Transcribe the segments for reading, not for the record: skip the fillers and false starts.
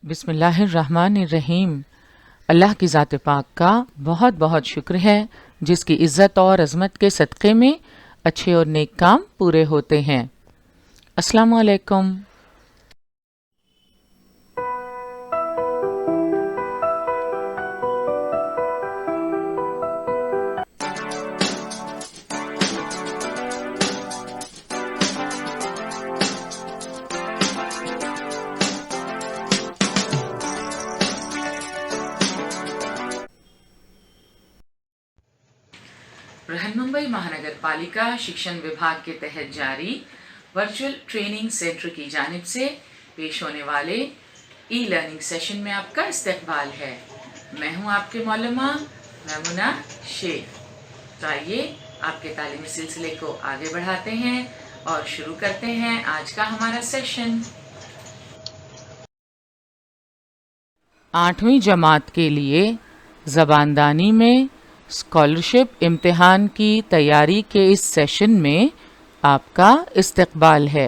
बिस्मिल्लाहिर्रहमानिर्रहीम। अल्लाह की ज़ात पाक का बहुत बहुत शुक्र है जिसकी इज़्ज़त और अज़मत के सदक़े में अच्छे और नेक काम पूरे होते हैं। अस्सलामु अलैकुम। बृहन्मुंबई महानगर पालिका शिक्षण विभाग के तहत जारी वर्चुअल ट्रेनिंग सेंटर की जानिब से पेश होने वाले ई लर्निंग सेशन में आपका इस्तकबाल है। मैं हूं आपके मौलमा मैमुना शेख। तो आइए आपके तालीमी सिलसिले को आगे बढ़ाते हैं और शुरू करते हैं आज का हमारा सेशन। 8वीं जमात के लिए ज़बानदानी में स्कॉलरशिप इम्तिहान की तैयारी के इस सेशन में आपका इस्तकबाल है।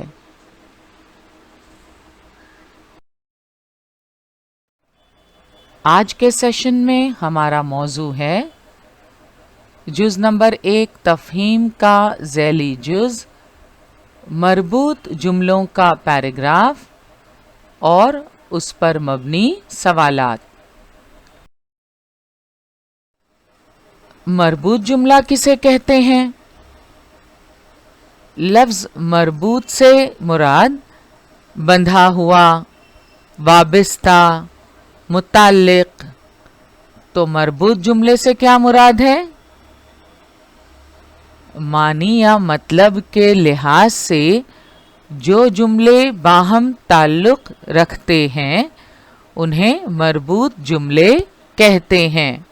आज के सेशन में हमारा मौजू है जुज़ नंबर 1 तफ़हीम का ज़ैली जुज़, मरबूत जुमलों का पैराग्राफ और उस पर मबनी सवालात। मरबूत जुमला किसे कहते हैं? लफ्ज़ मरबूत से मुराद बंधा हुआ, वाबिस्ता, मुताल्लिक। तो मरबूत जुमले से क्या मुराद है? मानी या मतलब के लिहाज से जो जुमले बाहम ताल्लुक़ रखते हैं उन्हें मरबूत जुमले कहते हैं।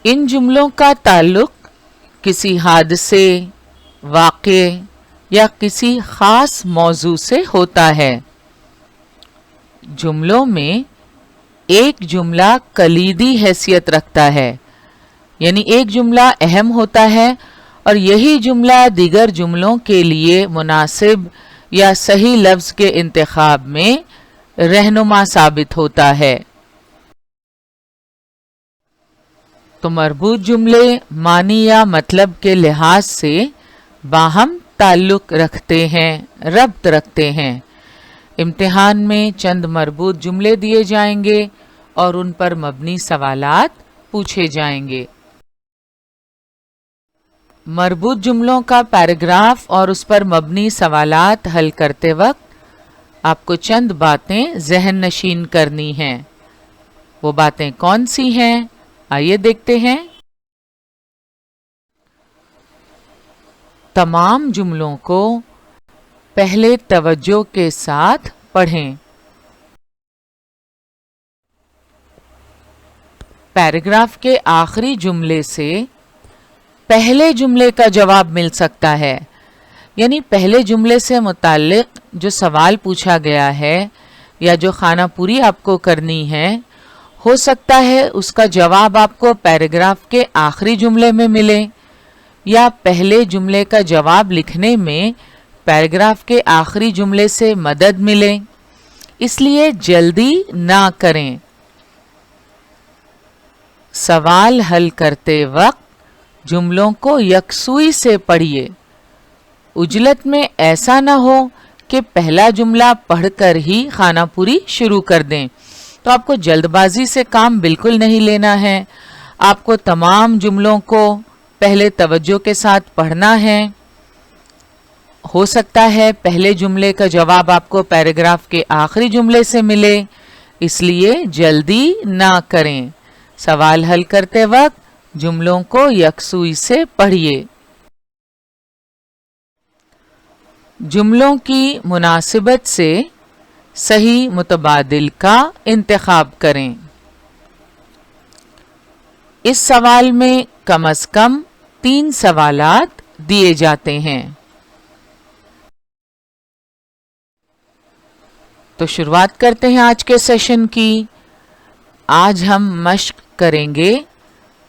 इन जुमलों का ताल्लुक़ किसी हादसे, वाक़े या किसी ख़ास मौजू से होता है। जुमलों में एक जुमला कलीदी हैसियत रखता है, यानी एक जुमला अहम होता है और यही जुमला दीगर जुमलों के लिए मुनासिब या सही लफ्ज़ के इंतखाब में रहनुमा साबित होता है। तो मरबूत जुमले मानी या मतलब के लिहाज से बाहम ताल्लुक़ रखते हैं, रब्त रखते हैं। इम्तिहान में चंद मरबूत जुमले दिए जाएंगे और उन पर मबनी सवालात पूछे जाएंगे। मरबूत जुमलों का पैराग्राफ और उस पर मबनी सवालात हल करते वक्त आपको चंद बातें ज़हन नशीन करनी हैं। वो बातें कौन सी हैं? आइए देखते हैं। तमाम जुमलों को पहले तवज्जो के साथ पढ़ें। पैराग्राफ के आखिरी जुमले से पहले जुमले का जवाब मिल सकता है, यानी पहले जुमले से मुताल्लिक जो सवाल पूछा गया है या जो खाना पूरी आपको करनी है, हो सकता है उसका जवाब आपको पैराग्राफ के आखिरी जुमले में मिले या पहले जुमले का जवाब लिखने में पैराग्राफ के आखिरी जुमले से मदद मिले। इसलिए जल्दी ना करें। सवाल हल करते वक्त जुमलों को यकसुई से पढ़िए। उजलत में ऐसा ना हो कि पहला जुमला पढ़कर ही खाना पूरी शुरू कर दें। तो आपको जल्दबाजी से काम बिल्कुल नहीं लेना है। आपको तमाम जुमलों को पहले तवज्जो के साथ पढ़ना है। हो सकता है पहले जुमले का जवाब आपको पैराग्राफ के आखिरी जुमले से मिले, इसलिए जल्दी ना करें। सवाल हल करते वक्त जुमलों को यकसुई से पढ़िए। जुमलों की मुनासिबत से सही मुतबादिल का इंतखाब करें। इस सवाल में कम से कम 3 सवालात दिए जाते हैं। तो शुरुआत करते हैं आज के सेशन की। आज हम मश्क करेंगे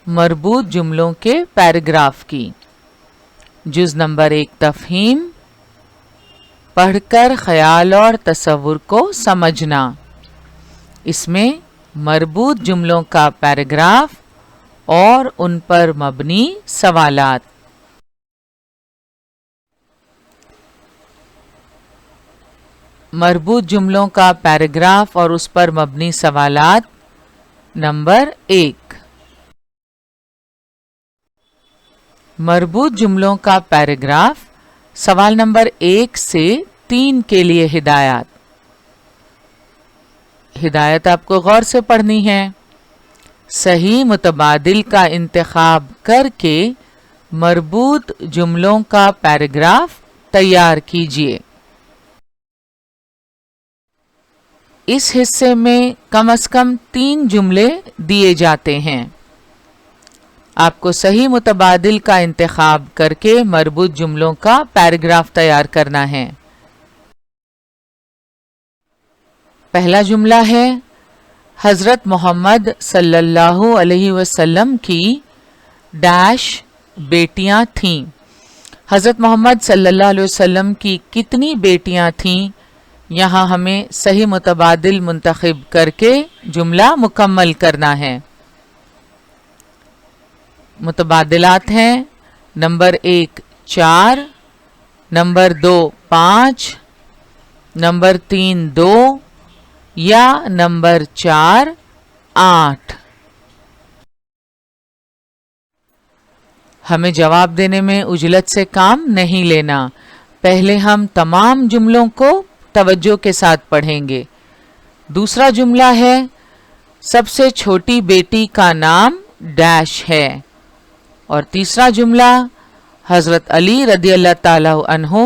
मरबूत जुमलों के पैराग्राफ की। जुज़ नंबर 1 तफ़हीम, पढ़ कर ख्याल और तसव्वुर को समझना। इसमें मरबूत जुमलों का पैराग्राफ और उन पर मबनी सवालात। मरबूत जुमलों का पैराग्राफ और उस पर मबनी सवालात। नंबर 1, मरबूत जुमलों का पैराग्राफ। सवाल नंबर 1 से 3 के लिए हिदायत। हिदायत आपको गौर से पढ़नी है। सही मुतबादिल का इंतखाब करके मरबूत जुमलों का पैराग्राफ तैयार कीजिए। इस हिस्से में कम से कम 3 जुमले दिए जाते हैं। आपको सही मुतबादिल का इंतखाब करके मरबूत जुमलों का पैराग्राफ तैयार करना है। पहला जुमला है, हज़रत मोहम्मद सल्लल्लाहु अलैहि वसल्लम की डैश बेटियां थीं। हज़रत मोहम्मद सल्लल्लाहु अलैहि वसल्लम की कितनी बेटियां थीं? यहाँ हमें सही मुतबादिल मुंतखब करके जुमला मुकम्मल करना है। मुतबादिलात हैं, नंबर 1 4, नंबर 2 5, नंबर 3 2 या नंबर 4 8। हमें जवाब देने में उजलत से काम नहीं लेना। पहले हम तमाम जुमलों को तवज्जो के साथ पढ़ेंगे। दूसरा जुमला है, सबसे छोटी बेटी का नाम डैश है। और तीसरा जुमला, हज़रत अली रदी अल्लाह ताला अन्हु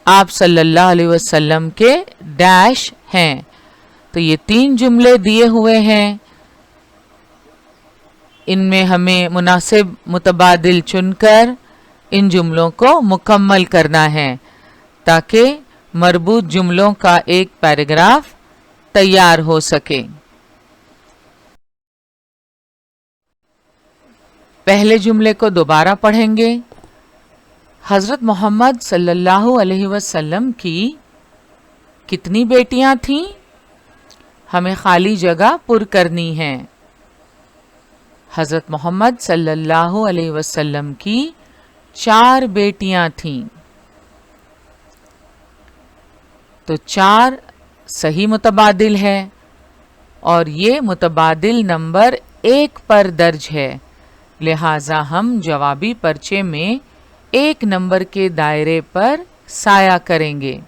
आप सल्लल्लाहु अलैहि वसल्लम के डैश हैं। तो ये 3 जुमले दिए हुए हैं। इनमें हमें मुनासिब मुतबादिल चुनकर इन जुमलों को मुकम्मल करना है ताकि मरबूत जुमलों का एक पैराग्राफ तैयार हो सके। पहले जुमले को दोबारा पढ़ेंगे। हज़रत मोहम्मद सल्लल्लाहु अलैहि वसल्लम की कितनी बेटियां थीं? हमें खाली जगह पुर करनी है। हज़रत मोहम्मद सल्लल्लाहु अलैहि वसल्लम की 4 बेटियां थीं। तो 4 सही मुतबादिल है और ये मुतबादिल नंबर 1 पर दर्ज है। लिहाजा हम जवाबी पर्चे में 1 नंबर के दायरे पर साया करेंगे।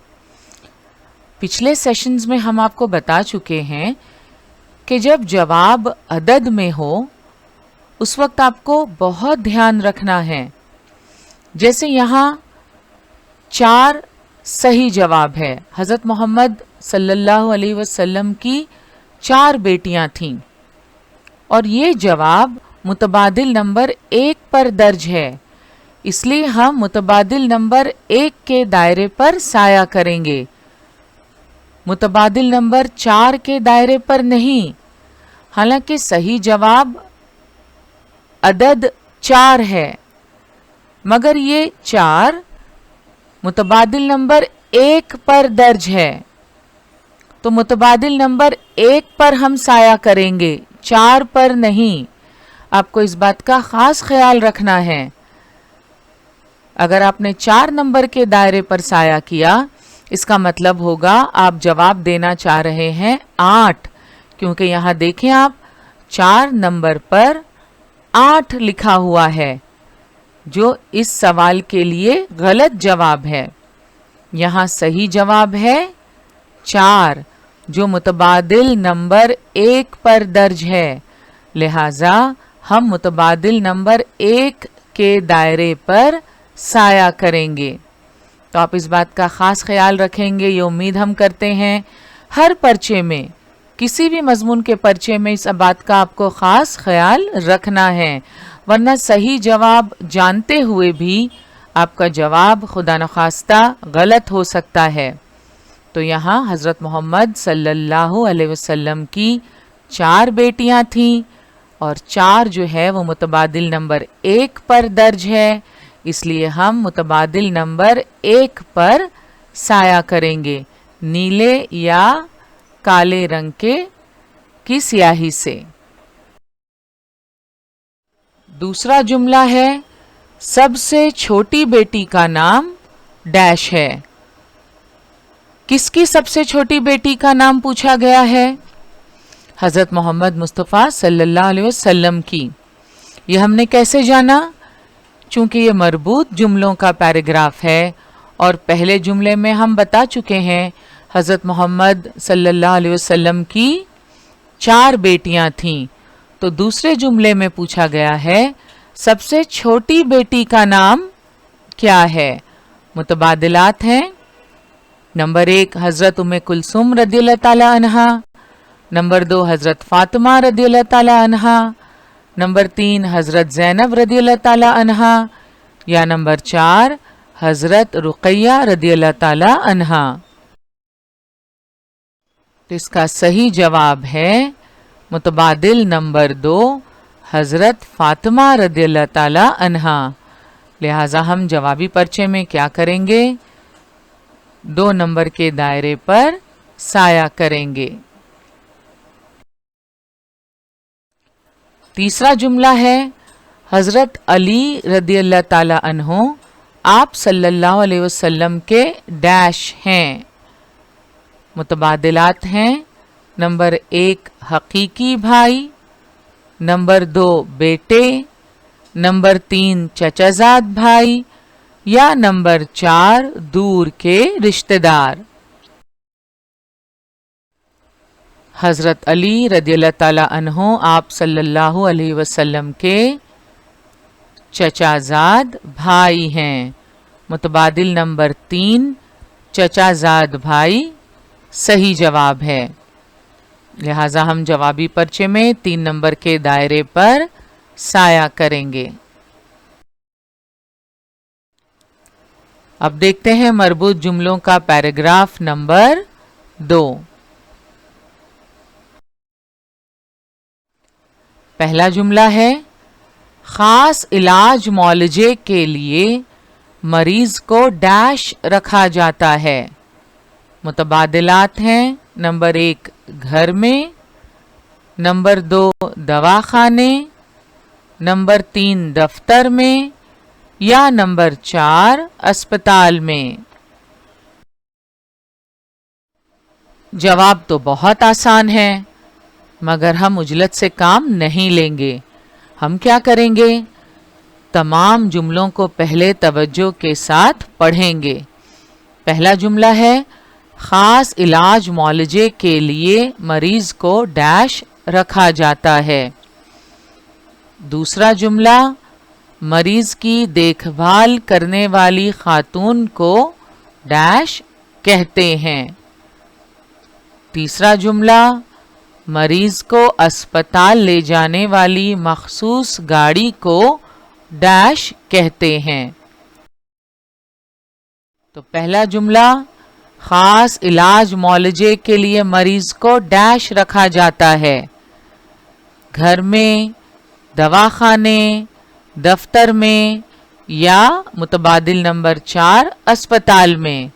पिछले सेशंस में हम आपको बता चुके हैं कि जब जवाब अदद में हो उस वक्त आपको बहुत ध्यान रखना है। जैसे यहाँ 4 सही जवाब है। हज़रत मोहम्मद सल्लल्लाहु अलैहि वसल्लम की 4 बेटियां थीं और ये जवाब मुतबादिल नंबर 1 पर दर्ज है, इसलिए हम मुतबादिल नंबर 1 के दायरे पर साया करेंगे, मुतबादिल नंबर 4 के दायरे पर नहीं। हालांकि सही जवाब अदद 4 है, मगर ये 4 मुतबादिल नंबर 1 पर दर्ज है, तो मुतबादिल नंबर 1 पर हम साया करेंगे, 4 पर नहीं। आपको इस बात का खास ख्याल रखना है। अगर आपने 4 नंबर के दायरे पर साया किया, इसका मतलब होगा आप जवाब देना चाह रहे हैं 8, क्योंकि यहाँ देखें आप 4 नंबर पर 8 लिखा हुआ है, जो इस सवाल के लिए गलत जवाब है। यहाँ सही जवाब है 4, जो मुतबादिल नंबर 1 पर दर्ज है। लिहाजा हम मुतबादिल नंबर 1 के दायरे पर साया करेंगे। तो आप इस बात का खास ख्याल रखेंगे, ये उम्मीद हम करते हैं। हर पर्चे में, किसी भी मजमून के पर्चे में इस बात का आपको खास ख्याल रखना है, वरना सही जवाब जानते हुए भी आपका जवाब खुदा न खास्ता गलत हो सकता है। तो यहाँ हज़रत मोहम्मद सल्लल्लाहु अलैहि वसल्लम की 4 बेटियां थीं और 4 जो है वो मुतबादिल नंबर 1 पर दर्ज है, इसलिए हम मुतबादिल नंबर 1 पर साया करेंगे नीले या काले रंग की स्याही से। दूसरा जुमला है सबसे छोटी बेटी का नाम डैश है। किसकी सबसे छोटी बेटी का नाम पूछा गया है? हज़रत मोहम्मद मुस्तफ़ा सल्लल्लाहु अलैहि वसल्लम की। ये हमने कैसे जाना? चूंकि ये मरबूत जुमलों का पैराग्राफ है और पहले जुमले में हम बता चुके हैं हज़रत मोहम्मद सल्लल्लाहु अलैहि वसल्लम की 4 बेटियां थीं, तो दूसरे जुमले में पूछा गया है सबसे छोटी बेटी का नाम क्या है? मुतबादिलात हैं। नंबर 1 हज़रत उम्मे कुलसूम रदियल्लाहु ताला अन्हा, नंबर 2 हज़रत फातिमा रदियल्लाहु ताला अन्हा, नंबर 3 हज़रत ज़ैनब रदियल्लाहु ताला अन्हा, या नंबर 4 हज़रत रुक़ैया रदियल्लाहु ताला अन्हा। तो इसका सही जवाब है मुतबादिल नंबर 2 हज़रत फातिमा रदियल्लाहु ताला अन्हा। लिहाजा हम जवाबी पर्चे में क्या करेंगे? 2 नंबर के दायरे पर साया करेंगे। तीसरा जुमला है हज़रत अली रदियल्लाहु ताला अन्हो आप सल्लल्लाहु अलैहि वसल्लम के डैश हैं। मुतबादिलात हैं। नंबर 1 हकीकी भाई, नंबर 2 बेटे, नंबर 3 चचाजाद भाई, या नंबर 4 दूर के रिश्तेदार। हज़रत अली रदियल्लाहु ताला अन्हो आप सल्लल्लाहु अलैहि वसल्लम के चचाजाद भाई हैं। मुतबादिल नंबर 3 चचाजाद भाई सही जवाब है। लिहाजा हम जवाबी पर्चे में 3 नंबर के दायरे पर साया करेंगे। अब देखते हैं मरबूत जुमलों का पैराग्राफ नंबर 2। पहला जुमला है खास इलाज मुआलजे के लिए मरीज को डैश रखा जाता है। मुतबादिलात हैं। नंबर 1 घर में, नंबर 2 दवाखाने, नंबर 3 दफ्तर में, या नंबर 4 अस्पताल में। जवाब तो बहुत आसान है, मगर हम उजलत से काम नहीं लेंगे। हम क्या करेंगे? तमाम जुमलों को पहले तवज्जो के साथ पढ़ेंगे। पहला जुमला है खास इलाज मुआलजे के लिए मरीज को डैश रखा जाता है। दूसरा जुमला मरीज की देखभाल करने वाली खातून को डैश कहते हैं। तीसरा जुमला मरीज को अस्पताल ले जाने वाली मखसूस गाड़ी को डैश कहते हैं। तो पहला जुमला खास इलाज मुआलजे के लिए मरीज को डैश रखा जाता है। घर में, दवाखाने, दफ्तर में, या मुतबादिल नंबर 4 अस्पताल में।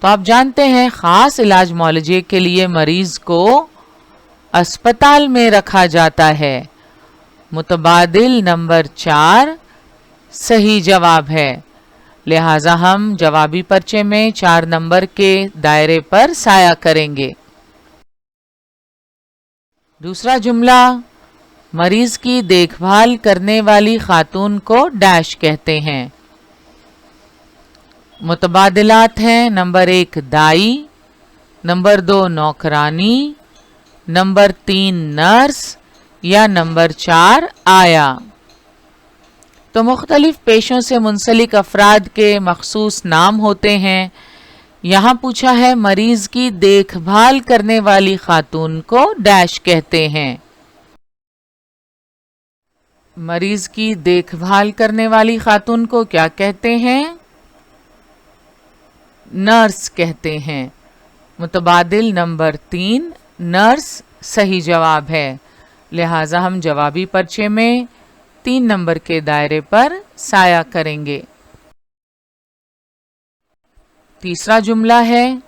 तो आप जानते हैं खास इलाज मुआलजे के लिए मरीज को अस्पताल में रखा जाता है। मुतबादिल नंबर 4 सही जवाब है। लिहाजा हम जवाबी पर्चे में 4 नंबर के दायरे पर साया करेंगे। दूसरा जुमला मरीज की देखभाल करने वाली खातून को डैश कहते हैं। मुतबादिलात हैं। नंबर 1 दाई, नंबर 2 नौकरानी, नंबर 3 नर्स, या नंबर 4 आया। तो मुख्तलिफ पेशों से मुंसलिक अफराद के मखसूस नाम होते हैं। यहाँ पूछा है मरीज की देखभाल करने वाली खातून को डैश कहते हैं। मरीज की देखभाल करने वाली खातून को क्या कहते हैं? नर्स कहते हैं। मुतबादिल नंबर 3 नर्स सही जवाब है। लिहाजा हम जवाबी पर्चे में 3 नंबर के दायरे पर साया करेंगे। तीसरा जुमला है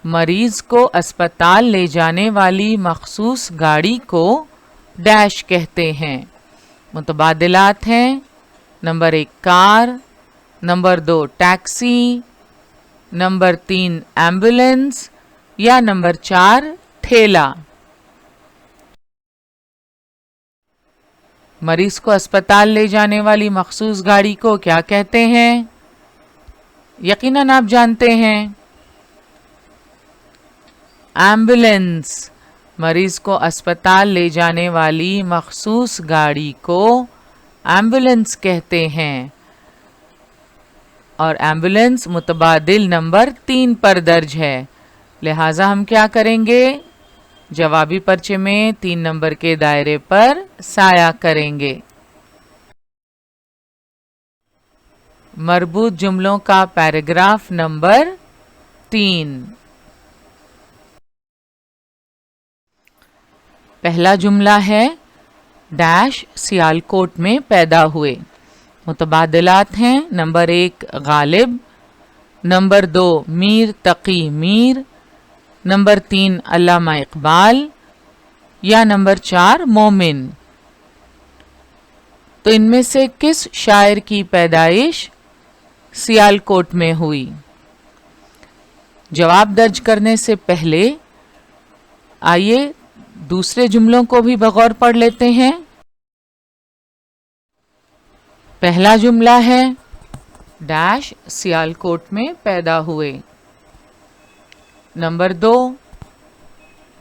मरीज को अस्पताल ले जाने वाली मखसूस गाड़ी को डैश कहते हैं। मुतबादिलात हैं, number 1 car, number 2 taxi, number 3 ambulance या नंबर 4 ठेला। मरीज को अस्पताल ले जाने वाली मखसूस गाड़ी को क्या कहते हैं? यकीनन आप जानते हैं, एम्बुलेंस। मरीज को अस्पताल ले जाने वाली मखसूस गाड़ी को एम्बुलेंस कहते हैं। और एम्बुलेंस मुतबादिल नंबर 3 पर दर्ज है, लिहाजा हम क्या करेंगे? जवाबी पर्चे में 3 नंबर के दायरे पर साया करेंगे। मरबूत जुमलों का पैराग्राफ नंबर 3। पहला जुमला है डैश सियालकोट में पैदा हुए। मुतबादिलात हैं, नंबर 1 गालिब, नंबर 2 मीर तकी मीर, नंबर 3 अल्लामा इकबाल या नंबर 4 मोमिन। तो इनमें से किस शायर की पैदाइश सियालकोट में हुई? जवाब दर्ज करने से पहले आइए दूसरे जुमलों को भी बगौर पढ़ लेते हैं। पहला जुमला है डैश सियालकोट में पैदा हुए। नंबर 2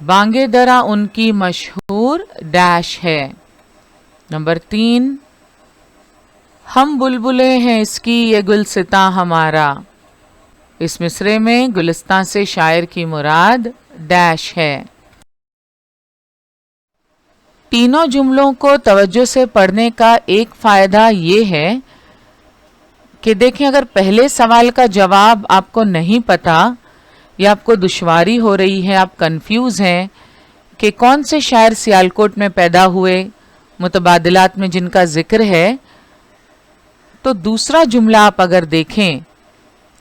बांगे दरा उनकी मशहूर डैश है। नंबर 3 हम बुलबुले हैं इसकी ये गुलसिता हमारा। इस मिसरे में गुलिस्तां से शायर की मुराद डैश है। तीनों जुमलों को तवज्जो से पढ़ने का एक फायदा ये है कि देखें, अगर पहले सवाल का जवाब आपको नहीं पता या आपको दुश्वारी हो रही है, आप कंफ्यूज हैं कि कौन से शायर सियालकोट में पैदा हुए, मुतबादिलात में जिनका जिक्र है, तो दूसरा जुमला आप अगर देखें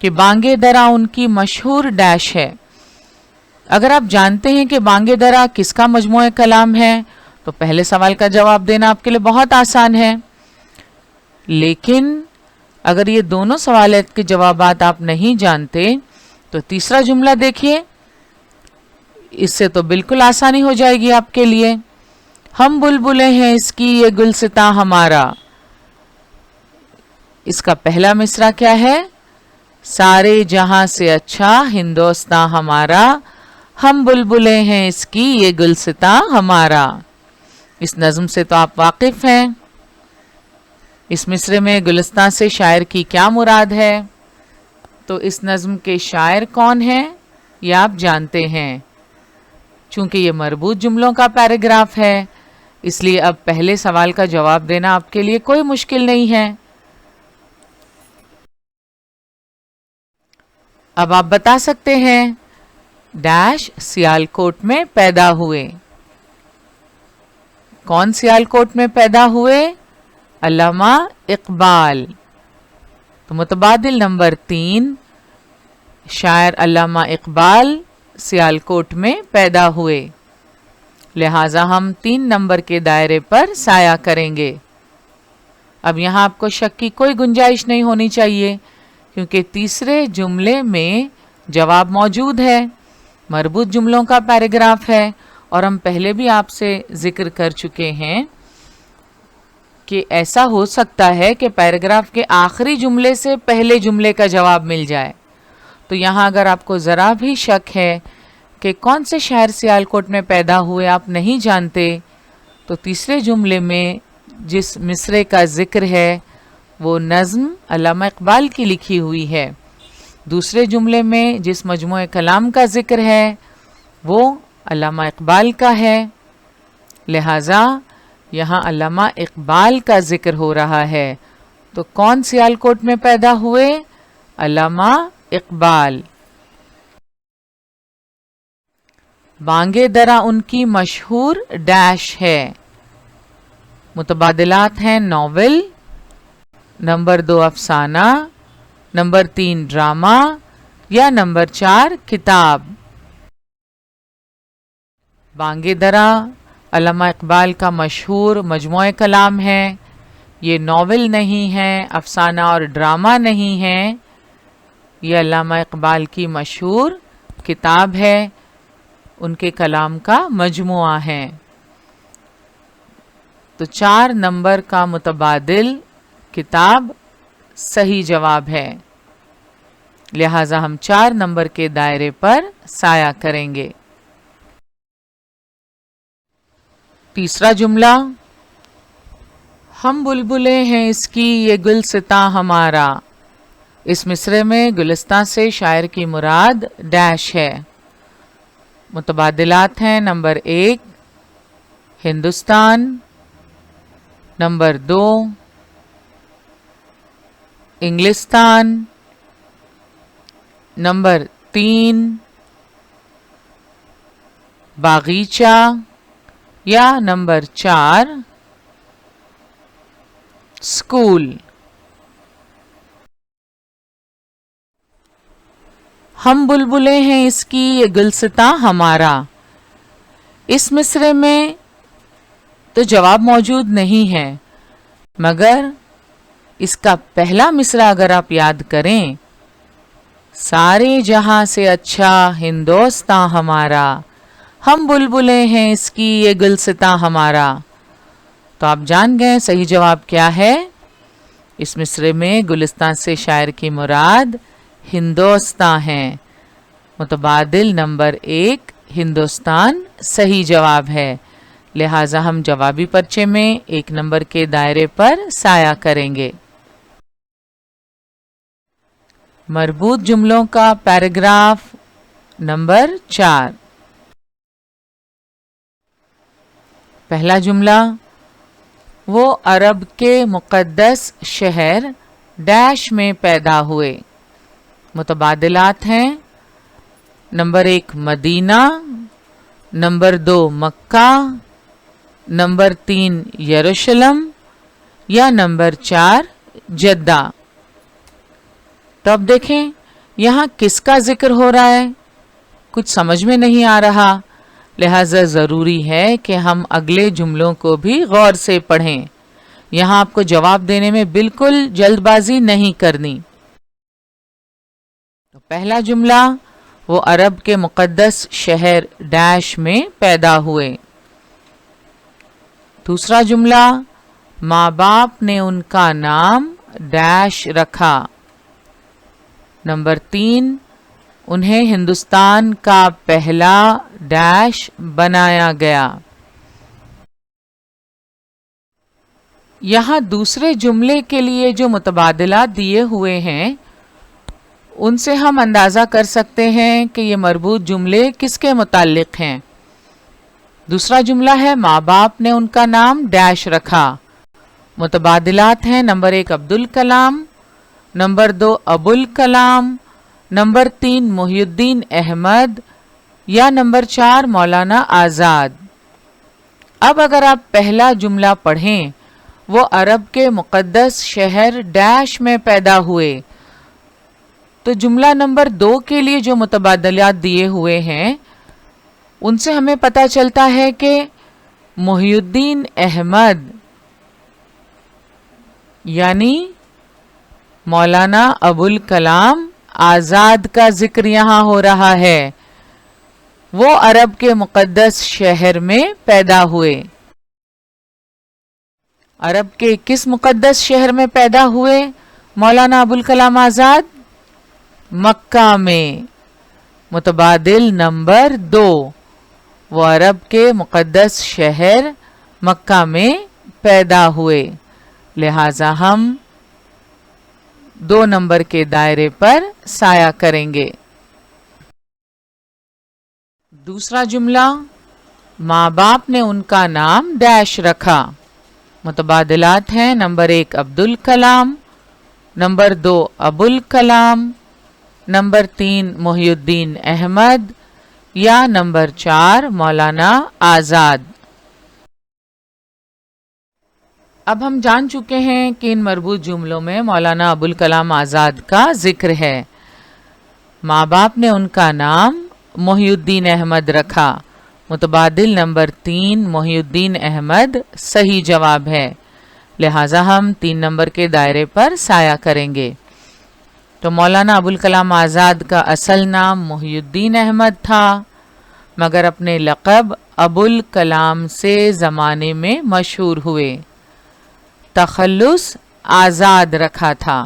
कि बांगे दरा उनकी मशहूर डैश है। अगर आप जानते हैं कि बांगे दरा किसका मजमूए कलाम है तो पहले सवाल का जवाब देना आपके लिए बहुत आसान है। लेकिन अगर ये दोनों सवालात के जवाबात आप नहीं जानते तो तीसरा जुमला देखिए, इससे तो बिल्कुल आसानी हो जाएगी आपके लिए। हम बुलबुले हैं इसकी ये गुलसिता हमारा। इसका पहला मिसरा क्या है? सारे जहां से अच्छा हिंदुस्तां हमारा, हम बुलबुले हैं इसकी ये गुलसिता हमारा। इस नज़्म से तो आप वाकिफ हैं। इस मिसरे में गुलिस्तां से शायर की क्या मुराद है? तो इस नज़्म के शायर कौन हैं ये आप जानते हैं। चूंकि ये मरबूत जुमलों का पैराग्राफ है इसलिए अब पहले सवाल का जवाब देना आपके लिए कोई मुश्किल नहीं है। अब आप बता सकते हैं डैश सियालकोट में पैदा हुए। कौन सियालकोट में पैदा हुए? अल्लामा इकबाल। तो मुतबादिल नंबर 3 शायर अल्लामा इकबाल सियालकोट में पैदा हुए, लिहाजा हम 3 नंबर के दायरे पर साया करेंगे। अब यहाँ आपको शक की कोई गुंजाइश नहीं होनी चाहिए क्योंकि तीसरे जुमले में जवाब मौजूद है, मरबूत जुमलों का पैराग्राफ है और हम पहले भी आपसे जिक्र कर चुके हैं कि ऐसा हो सकता है कि पैराग्राफ के आखिरी जुमले से पहले जुमले का जवाब मिल जाए। तो यहाँ अगर आपको ज़रा भी शक है कि कौन से शायर सियालकोट में पैदा हुए आप नहीं जानते, तो तीसरे जुमले में जिस मिसरे का जिक्र है वो नज़्म अल्लामा इकबाल की लिखी हुई है। दूसरे जुमले में जिस मजमूए कलाम का जिक्र है वो अल्लामा इकबाल का है, लिहाजा यहाँ अल्लामा इकबाल का जिक्र हो रहा है। तो कौन सियालकोट में पैदा हुए? अल्लामा इकबाल। बांगे दरा उनकी मशहूर डैश है। मुतबादिलात हैं नॉवेल, नंबर 2 अफसाना, नंबर 3 ड्रामा या नंबर 4 किताब। बांगे दरा अल्लामा इकबाल का मशहूर मजमूए कलाम है। ये नॉवेल नहीं है, अफसाना और ड्रामा नहीं है, ये अल्लामा इकबाल की मशहूर किताब है, उनके कलाम का मजमुआ है। तो 4 नंबर का मुतबादिल किताब सही जवाब है, लिहाजा हम 4 नंबर के दायरे पर साया करेंगे। तीसरा जुमला, हम बुलबुले हैं इसकी ये गुलसिता हमारा। इस मिसरे में गुलिस्तां से शायर की मुराद डैश है। मुतबादिलात हैं नंबर 1 हिंदुस्तान, नंबर 2 इंग्लिस्तान, नंबर 3 बागीचा या नंबर 4 स्कूल। हम बुलबुले हैं इसकी ये गुलसिता हमारा। इस मिसरे में तो जवाब मौजूद नहीं है, मगर इसका पहला मिसरा अगर आप याद करें, सारे जहां से अच्छा हिंदोस्तां हमारा, हम बुलबुले हैं इसकी ये गुलसिता हमारा। तो आप जान गए सही जवाब क्या है। इस मिसरे में गुलिस्तान से शायर की मुराद हिंदोस्तां है। मुतबादिल नंबर 1 हिंदुस्तान सही जवाब है, लिहाजा हम जवाबी पर्चे में 1 नंबर के दायरे पर साया करेंगे। मरबूत जुमलों का पैराग्राफ नंबर 4। पहला जुमला, वो अरब के मुक़द्दस शहर डैश में पैदा हुए। मुतबादिलात हैं नंबर 1 मदीना, नंबर 2 मक्का, नंबर 3 यरूशलेम या नंबर 4 जद्दा। तो अब देखें यहाँ किसका जिक्र हो रहा है, कुछ समझ में नहीं आ रहा, लिहाजा ज़रूरी है कि हम अगले जुमलों को भी गौर से पढ़ें। यहाँ आपको जवाब देने में बिल्कुल जल्दबाजी नहीं करनी। तो पहला जुमला, वो अरब के मुक़द्दस शहर डैश में पैदा हुए। दूसरा जुमला, माँ बाप ने उनका नाम डैश रखा। नंबर 3, उन्हें हिंदुस्तान का पहला डैश बनाया गया। यहाँ दूसरे जुमले के लिए जो मुतबादिलात दिए हुए हैं, उनसे हम अंदाज़ा कर सकते हैं कि ये मरबूत जुमले किसके मुताल्लिक़ हैं। दूसरा जुमला है माँ बाप ने उनका नाम डैश रखा। मुतबादिलात हैं number 1 Abdul Kalam, number 2 Abul Kalam, number 3 Mohiuddin Ahmad या नंबर 4 मौलाना आज़ाद। अब अगर आप पहला जुमला पढ़ें, वो अरब के मुक़द्दस शहर डैश में पैदा हुए, तो जुमला नंबर 2 के लिए जो मुतबादिलात दिए हुए हैं, उनसे हमें पता चलता है कि मुहिउद्दीन अहमद यानी मौलाना अबुल कलाम आज़ाद का जिक्र यहाँ हो रहा है। वो अरब के मुक़द्दस शहर में पैदा हुए। अरब के किस मुक़द्दस शहर में पैदा हुए मौलाना अबुल कलाम आज़ाद? मक्का में। मुतबादिल नंबर 2, वो अरब के मुक़द्दस शहर मक्का में पैदा हुए, लिहाजा हम 2 नंबर के दायरे पर साया करेंगे। दूसरा जुमला, माँ बाप ने उनका नाम डैश रखा। मुतबादिलात हैं number 1 Abdul Kalam, number 2 Abul Kalam, number 3 Mohiuddin Ahmad या नंबर 4 मौलाना आज़ाद। अब हम जान चुके हैं कि इन मरबूत जुमलों में मौलाना अबुल कलाम आज़ाद का जिक्र है। माँ बाप ने उनका नाम मोहिउद्दीन अहमद रखा। मुतबादिल नंबर 3 मोहिउद्दीन अहमद सही जवाब है, लिहाजा हम 3 नंबर के दायरे पर साया करेंगे। तो मौलाना अबुल कलाम आज़ाद का असल नाम मोहिउद्दीन अहमद था, मगर अपने लक़ब अबुल कलाम से ज़माने में मशहूर हुए। तखल्लुस आज़ाद रखा था।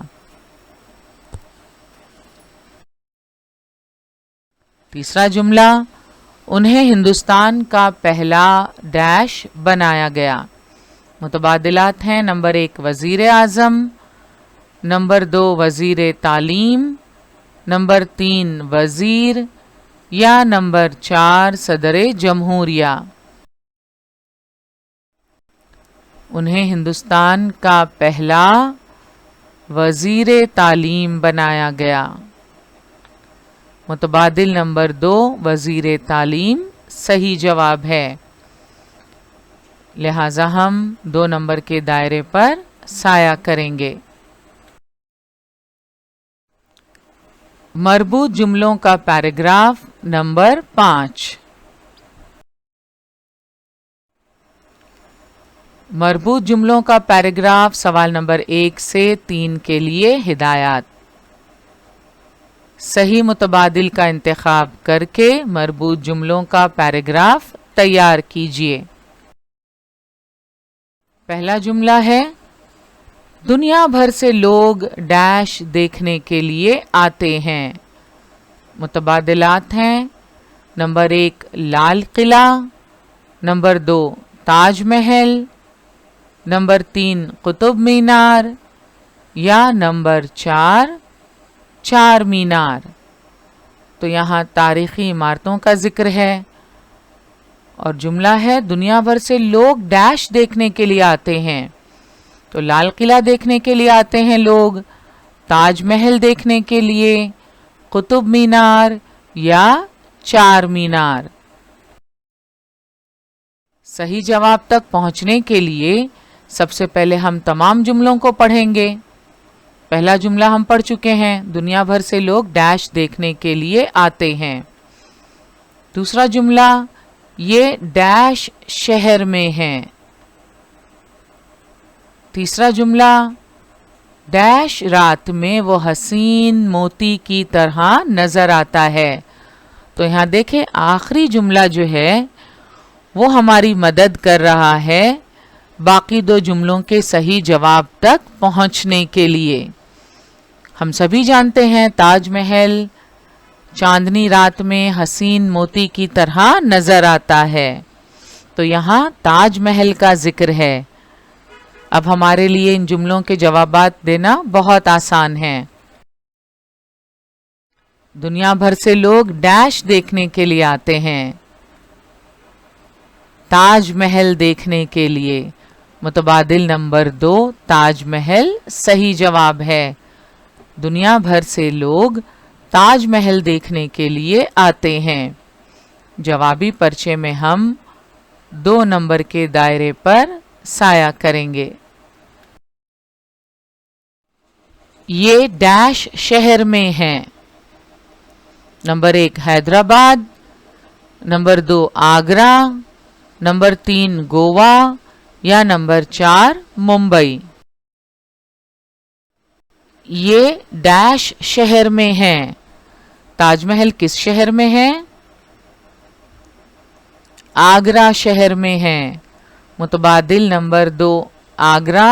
तीसरा जुमला, उन्हें हिंदुस्तान का पहला डैश बनाया गया। मुतबादिलात हैं, नंबर 1 वज़ीर आज़म, नंबर 2 वज़ीर तालीम, नंबर 3 वज़ीर या नंबर 4 सदर जमहूरिया। उन्हें हिंदुस्तान का पहला वज़ीर तालीम बनाया गया। मुतबादिल नंबर 2 वज़ीर तालीम सही जवाब है, लिहाजा हम 2 नंबर के दायरे पर साया करेंगे। मरबूत जुमलों का पैराग्राफ नंबर 5। मरबूत जुमलों का पैराग्राफ सवाल नंबर 1 से 3 के लिए हिदायत। सही मुतबादिल का इंतखाब करके मरबूत जुमलों का पैराग्राफ तैयार कीजिए। पहला जुमला है, दुनिया भर से लोग डैश देखने के लिए आते हैं। मुतबादिलात हैं, number 1 Lal Qila, number 2 Taj Mahal, number 3 Qutub Minar या नंबर 4 चार मीनार। तो यहाँ तारीखी इमारतों का जिक्र है और जुमला है दुनिया भर से लोग डैश देखने के लिए आते हैं। तो लाल किला देखने के लिए आते हैं लोग, ताजमहल देखने के लिए, कुतुब मीनार या चार मीनार। सही जवाब तक पहुंचने के लिए सबसे पहले हम तमाम जुमलों को पढ़ेंगे। पहला जुमला हम पढ़ चुके हैं, दुनिया भर से लोग डैश देखने के लिए आते हैं। दूसरा जुमला, ये डैश शहर में है। तीसरा जुमला, डैश रात में वो हसीन मोती की तरह नजर आता है। तो यहाँ देखें, आखिरी जुमला जो है वो हमारी मदद कर रहा है बाकी 2 जुमलों के सही जवाब तक पहुंचने के लिए। हम सभी जानते हैं ताजमहल चांदनी रात में हसीन मोती की तरह नजर आता है, तो यहाँ ताजमहल का जिक्र है। अब हमारे लिए इन जुमलों के जवाबात देना बहुत आसान है। दुनिया भर से लोग डैश देखने के लिए आते हैं, ताजमहल देखने के लिए। मुतबादिल नंबर 2 ताजमहल सही जवाब है। दुनिया भर से लोग ताजमहल देखने के लिए आते हैं। जवाबी पर्चे में हम 2 नंबर के दायरे पर साया करेंगे। ये डैश शहर में है। Number 1 Hyderabad, number 2 Agra, number 3 Goa या नंबर 4 मुंबई। ये डैश शहर में है। ताजमहल किस शहर में है? आगरा शहर में है। मुतबादिल नंबर 2 आगरा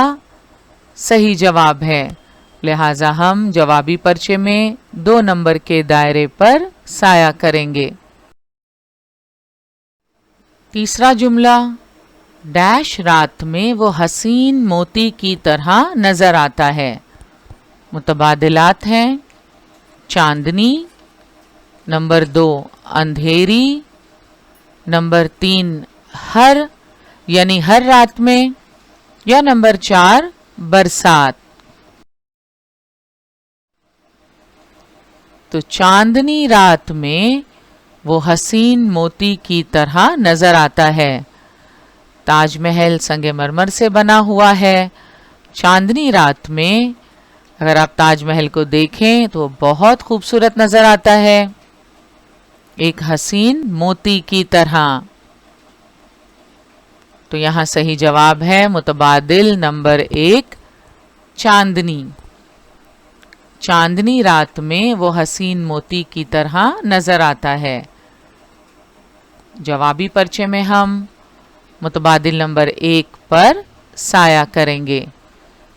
सही जवाब है, लिहाजा हम जवाबी पर्चे में 2 नंबर के दायरे पर साया करेंगे। तीसरा जुमला, डैश रात में वो हसीन मोती की तरह नजर आता है। मुतबादिलात हैं, चांदनी, नंबर 2 अंधेरी, नंबर 3 हर यानी हर रात में या नंबर 4 बरसात। तो चांदनी रात में वो हसीन मोती की तरह नजर आता है। ताजमहल संगमरमर से बना हुआ है। चांदनी रात में اگر آپ تاج محل کو دیکھیں تو بہت خوبصورت نظر آتا ہے، ایک حسین موتی کی طرح۔ تو یہاں صحیح جواب ہے متبادل نمبر 1 چاندنی۔ چاندنی رات میں وہ حسین موتی کی طرح نظر آتا ہے۔ جوابی پرچے میں ہم متبادل نمبر 1 پر سایہ کریں گے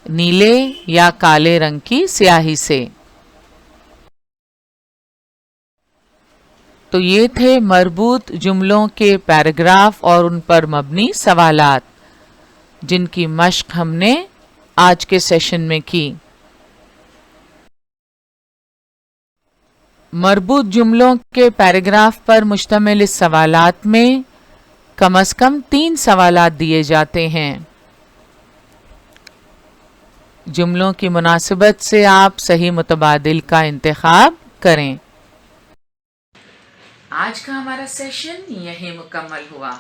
نیلے یا کالے رنگ کی سیاہی سے۔ تو یہ تھے مربوط جملوں کے پیراگراف اور ان پر مبنی سوالات جن کی مشق ہم نے آج کے سیشن میں کی۔ مربوط جملوں کے پیراگراف پر مشتمل اس سوالات میں کم از کم 3 سوالات دیے جاتے ہیں۔ جملوں کی مناسبت سے آپ صحیح متبادل کا انتخاب کریں۔ آج کا ہمارا سیشن یہیں مکمل ہوا۔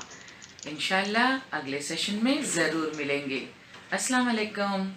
انشاءاللہ اگلے سیشن میں ضرور ملیں گے۔ السلام علیکم۔